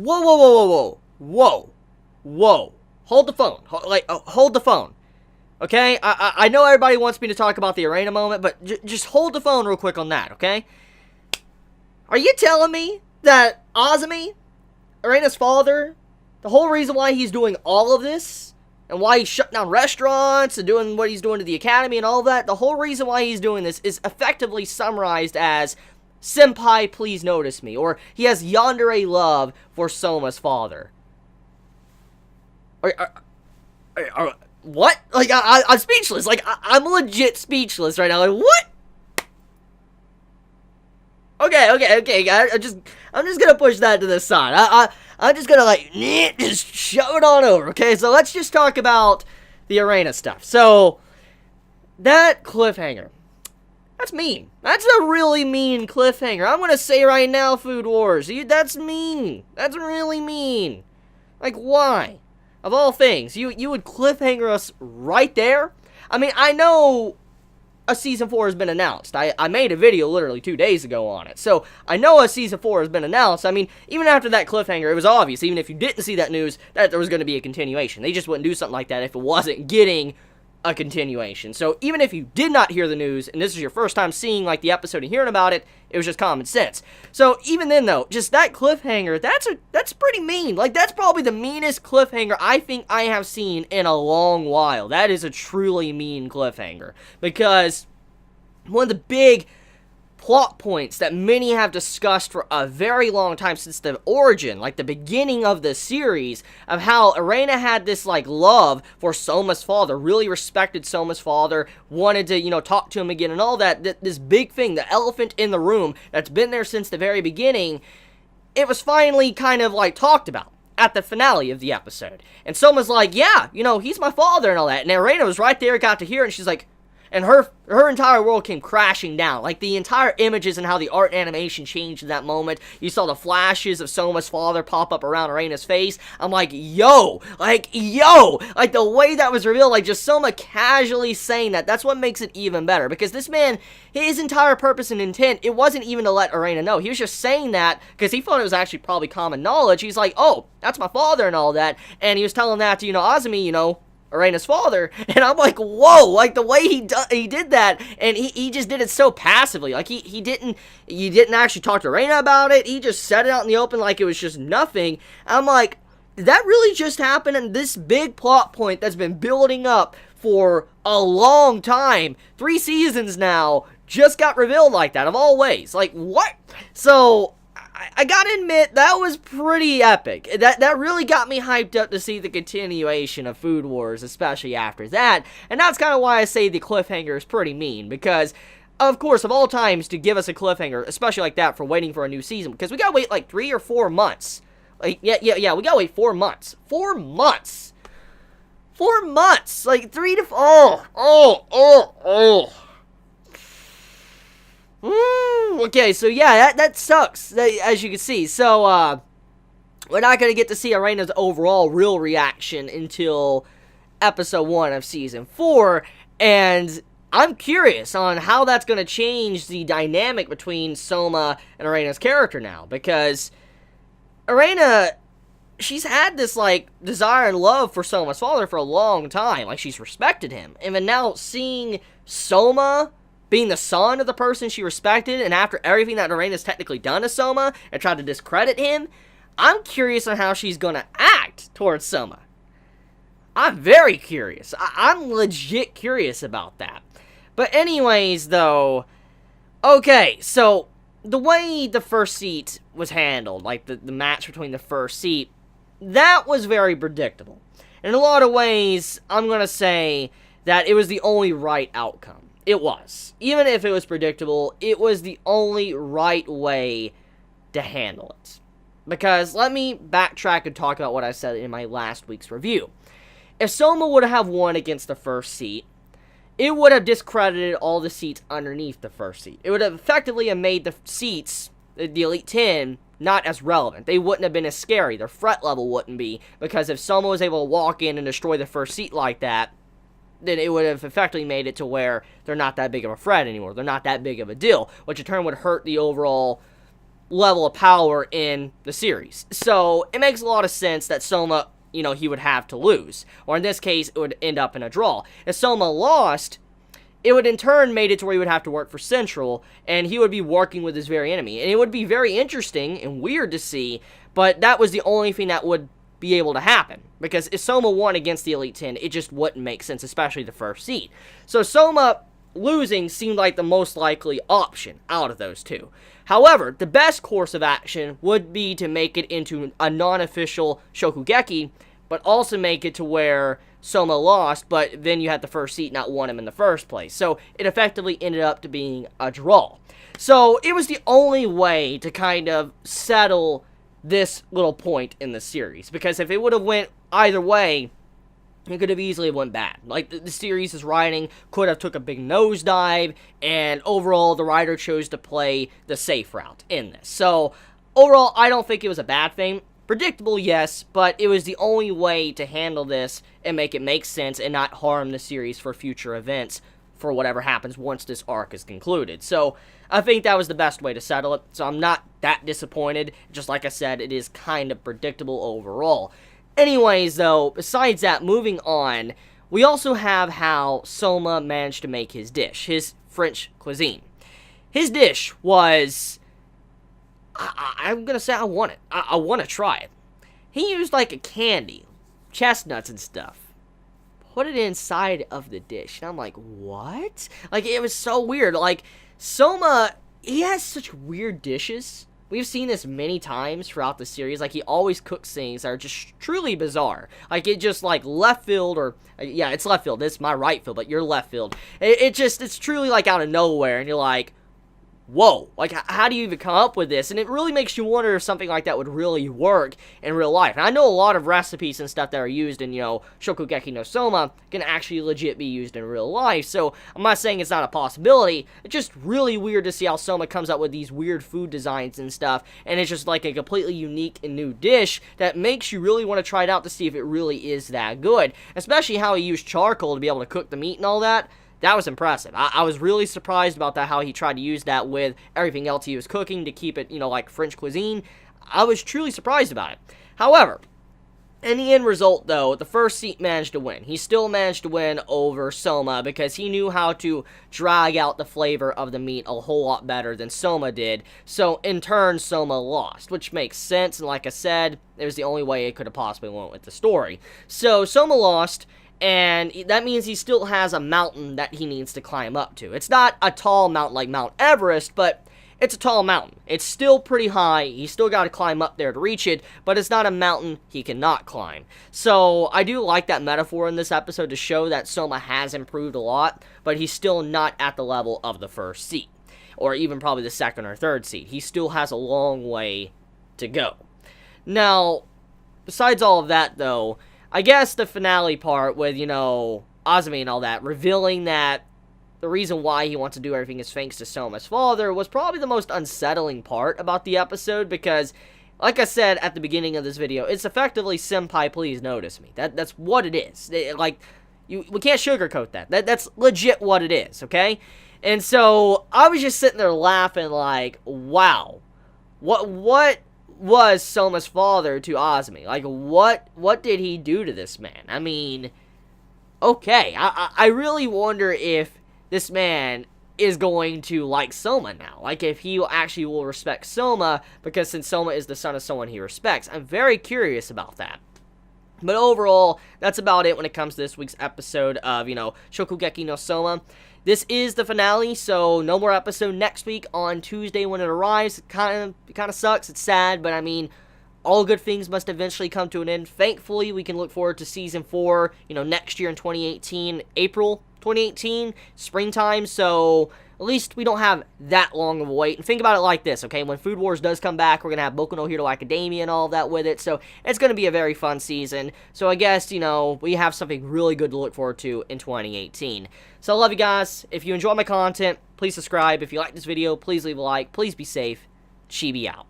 Whoa, whoa, whoa, whoa, whoa, whoa, whoa. Hold the phone. Hold the phone. Okay? I know everybody wants me to talk about the arena moment, but just hold the phone real quick on that, okay? Are you telling me that Azumi, Arena's father, the whole reason why he's doing all of this, and why he's shutting down restaurants and doing what he's doing to the academy and all of that, the whole reason why he's doing this is effectively summarized as, "Senpai, please notice me," or he has yandere love for Soma's father? What? Like, I'm speechless. Like, I'm legit speechless right now. Like, what? Okay, guys. I'm just gonna push that to the side. I'm just gonna, like, just shove it on over, okay? So let's just talk about the arena stuff. So, that cliffhanger, that's mean. That's a really mean cliffhanger. I'm gonna say right now, Food Wars, that's mean. That's really mean. Like, why? Of all things, you would cliffhanger us right there? I mean, I know a Season 4 has been announced. I made a video literally 2 days ago on it. So, I know a Season 4 has been announced. I mean, even after that cliffhanger, it was obvious, even if you didn't see that news, that there was going to be a continuation. They just wouldn't do something like that if it wasn't getting a continuation. So, even if you did not hear the news, and this is your first time seeing, like, the episode and hearing about it, it was just common sense. So, even then, though, just that cliffhanger, that's pretty mean. Like, that's probably the meanest cliffhanger I think I have seen in a long while. That is a truly mean cliffhanger. Because one of the big plot points that many have discussed for a very long time since the origin, like the beginning of the series, of how Arena had this, like, love for Soma's father, really respected Soma's father, wanted to, you know, talk to him again and all that, this big thing, the elephant in the room that's been there since the very beginning, it was finally kind of, like, talked about at the finale of the episode. And Soma's like, yeah, you know, he's my father and all that, and Arena was right there, got to hear it, and she's like, and her entire world came crashing down. Like, the entire images and how the art and animation changed in that moment. You saw the flashes of Soma's father pop up around Arena's face. I'm like, yo! Like, the way that was revealed, like, just Soma casually saying that, that's what makes it even better. Because this man, his entire purpose and intent, it wasn't even to let Arena know. He was just saying that because he thought it was actually probably common knowledge. He's like, oh, that's my father and all that. And he was telling that to, you know, Azumi, you know, Arena's father, and I'm like, whoa, like, the way he did that, and he just did it so passively, like, he didn't actually talk to Arena about it, he just said it out in the open like it was just nothing. I'm like, did that really just happen? And this big plot point that's been building up for a long time, 3 seasons now, just got revealed like that, of all ways. Like, what? So, I gotta admit, that was pretty epic. That really got me hyped up to see the continuation of Food Wars, especially after that. And that's kind of why I say the cliffhanger is pretty mean, because, of course, of all times, to give us a cliffhanger, especially like that, for waiting for a new season, because we gotta wait like 3 or 4 months. Like, yeah, we gotta wait 4 months. 4 months! 4 months! Like, 3 to... Okay, so yeah, that sucks, as you can see. So, we're not going to get to see Arena's overall real reaction until episode 1 of season 4, and I'm curious on how that's going to change the dynamic between Soma and Arena's character now, because Arena, she's had this, like, desire and love for Soma's father for a long time. Like, she's respected him, and then now seeing Soma being the son of the person she respected, and after everything that Arena's technically done to Soma, and tried to discredit him, I'm curious on how she's gonna act towards Soma. I'm very curious. I'm legit curious about that. But anyways, though, okay, so the way the first seat was handled, like the match between the first seat, that was very predictable. In a lot of ways, I'm gonna say that it was the only right outcome. It was. Even if it was predictable, it was the only right way to handle it. Because, let me backtrack and talk about what I said in my last week's review. If Soma would have won against the first seat, it would have discredited all the seats underneath the first seat. It would have effectively made the seats, the Elite 10, not as relevant. They wouldn't have been as scary. Their threat level wouldn't be. Because if Soma was able to walk in and destroy the first seat like that, then it would have effectively made it to where they're not that big of a threat anymore. They're not that big of a deal, which in turn would hurt the overall level of power in the series. So it makes a lot of sense that Soma, he would have to lose. Or in this case, it would end up in a draw. If Soma lost, it would in turn made it to where he would have to work for Central, and he would be working with his very enemy. And it would be very interesting and weird to see, but that was the only thing that would be able to happen. Because if Soma won against the Elite 10, it just wouldn't make sense, especially the first seed. So Soma losing seemed like the most likely option out of those two. However, the best course of action would be to make it into a non-official Shokugeki, but also make it to where Soma lost, but then you had the first seed not won him in the first place. So it effectively ended up to being a draw. So it was the only way to kind of settle this little point in the series, because if it would have went either way, it could have easily went bad. Like, the series' writing could have took a big nosedive, and overall, the writer chose to play the safe route in this. So, overall, I don't think it was a bad thing. Predictable, yes, but it was the only way to handle this and make it make sense and not harm the series for future events for whatever happens once this arc is concluded. So, I think that was the best way to settle it, so I'm not that disappointed. Just like I said, it is kind of predictable overall. Anyways, though, besides that, moving on, we also have how Soma managed to make his dish, his French cuisine. His dish was, I'm gonna say I want it. I want to try it. He used like a candy, chestnuts and stuff, put it inside of the dish, and I'm like, what? Like, it was so weird. Like, Soma, he has such weird dishes. We've seen this many times throughout the series. Like, he always cooks things that are just truly bizarre. Like, it just, like, left field, or, yeah, it's left field. It's my right field, but you're left field. It's truly, like, out of nowhere, and you're like, whoa, like, how do you even come up with this? And it really makes you wonder if something like that would really work in real life. And I know a lot of recipes and stuff that are used in, Shokugeki no Soma can actually legit be used in real life, so I'm not saying it's not a possibility. It's just really weird to see how Soma comes up with these weird food designs and stuff, and it's just like a completely unique and new dish that makes you really want to try it out to see if it really is that good. Especially how he used charcoal to be able to cook the meat and all that. That was impressive. I was really surprised about that, how he tried to use that with everything else he was cooking to keep it, like French cuisine. I was truly surprised about it. However, in the end result, though, the first seat managed to win. He still managed to win over Soma because he knew how to drag out the flavor of the meat a whole lot better than Soma did. So, in turn, Soma lost, which makes sense. And like I said, it was the only way it could have possibly went with the story. So, Soma lost. And that means he still has a mountain that he needs to climb up to. It's not a tall mountain like Mount Everest, but it's a tall mountain. It's still pretty high. He's still got to climb up there to reach it, but it's not a mountain he cannot climb. So I do like that metaphor in this episode to show that Soma has improved a lot, but he's still not at the level of the first seat, or even probably the second or third seat. He still has a long way to go. Now, besides all of that, though, I guess the finale part with, Azumi and all that, revealing that the reason why he wants to do everything is thanks to Soma's father, was probably the most unsettling part about the episode, because, like I said at the beginning of this video, it's effectively Senpai, please notice me. That's what it is. We can't sugarcoat that. That's legit what it is, okay? And so, I was just sitting there laughing like, wow. What was Soma's father to Azumi? Like, what did he do to this man? I mean, okay, I really wonder if this man is going to like Soma now. Like, if he actually will respect Soma, because since Soma is the son of someone he respects. I'm very curious about that. But overall, that's about it when it comes to this week's episode of, Shokugeki no Soma. This is the finale, so no more episode next week on Tuesday when it arrives. It kind of sucks. It's sad, but I mean, all good things must eventually come to an end. Thankfully, we can look forward to Season 4, next year in 2018, April 2018, springtime, so at least we don't have that long of a wait. And think about it like this, okay? When Food Wars does come back, we're going to have Boku no Hero Academia and all of that with it, so it's going to be a very fun season. So I guess, we have something really good to look forward to in 2018. So I love you guys. If you enjoy my content, please subscribe. If you like this video, please leave a like. Please be safe. Chibi out.